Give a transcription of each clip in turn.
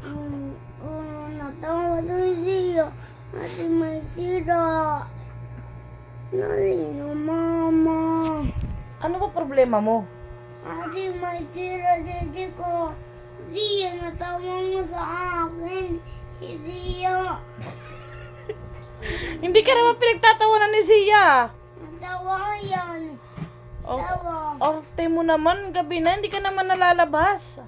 Natawa doon siya. Ate may sira. Naling na mama. Ano ba problema mo? Ate may sira dede ko. Siya natawa mo sa akin. Siya. Hindi ka naman pinagtatawanan ni Sia. Natawa yan. Oh, Tawa. orte mo naman, gabi na, hindi ka naman nalalabas.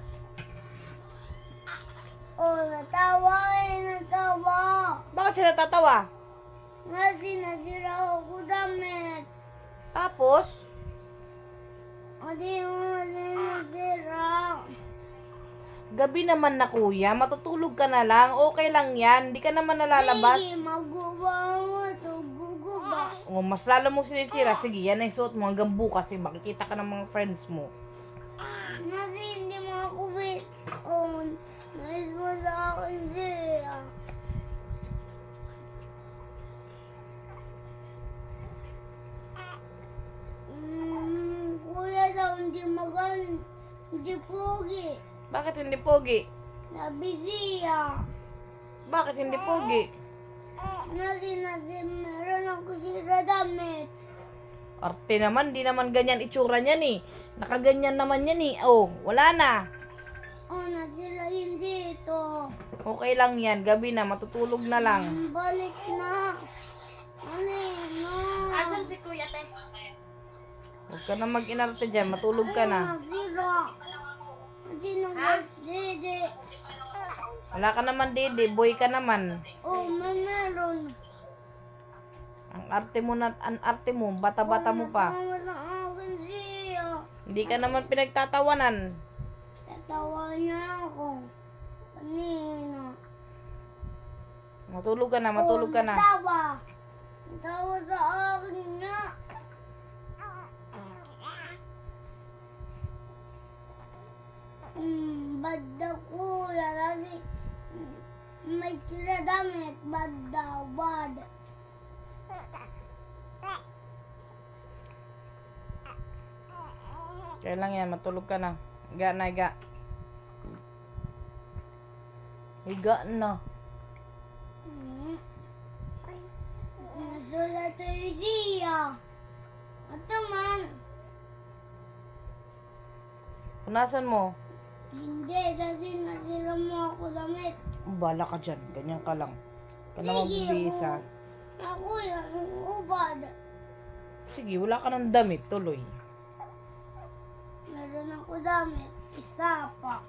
Natawa natawa. Bakit siya natatawa? Kasi nasira ako damit. Tapos, Ate nasira. gabi naman na kuya, matutulog ka na lang, okay lang yan, hindi ka naman nalalabas. Sige, magawa mo ito. Guguba. Oh, mas lalo mo sinisira, sige, yan ay suot mo hanggang bukas, eh, makikita ka ng mga friends mo. Kasi hindi mo ako wait on. Nais mo sa akin siya. Kuya daw hindi hindi pogi. Bakit hindi pogi? Sabi siya. Bakit hindi pogi? Nasi meron ako sira damit. Arte naman, di naman ganyan itsura niyan eh. Nakaganyan naman yan eh. Oh, wala na. Nasira yun dito. Okay lang yan, gabi na, matutulog na lang. Balik na. Na. Asan si Kuya, te? Huwag ka na mag-inarte dyan, matulog ka na. Nasira. Hindi na dede. Wala ka naman, dede, boy ka naman. Meron. Ang arte mo, bata-bata mo pa. Natawa sa akin siya. Hindi ka naman pinagtatawanan. Tatawa niya ako. Kanina. Matulog ka na, matulog ka na. Natawa. Natawa sa akin nga. Bad daw kuya. Kasi may sila damit. Bad daw. Bad. Kaya lang yan, matulog ka na. Higa na, higa. Higa na. Nasulat sa idea. Ito man. Punasan mo. Hindi, kasi nasira mo ako damit. Bala ka dyan, ganyan ka lang. Ka na mabibisa. Ako yan, ubad. Sige, wala ka ng damit, tuloy. Meron ako damit. Isa pa.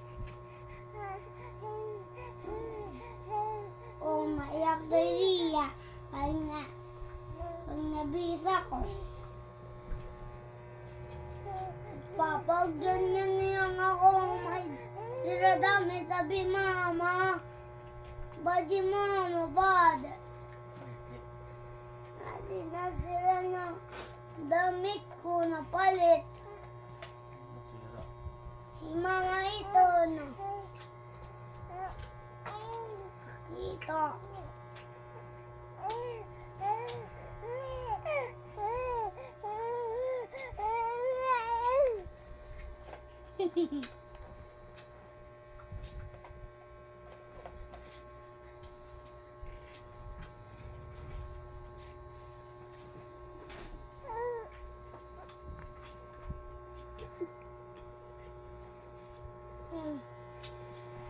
Maiyak na Ria. Pag nabisa ko. Papa, ganyan niyang ako may sira damit. Sabi mama. Badi mama, bad. Kasi nasira na damit ko na palit. Yung mga ito na. Kita.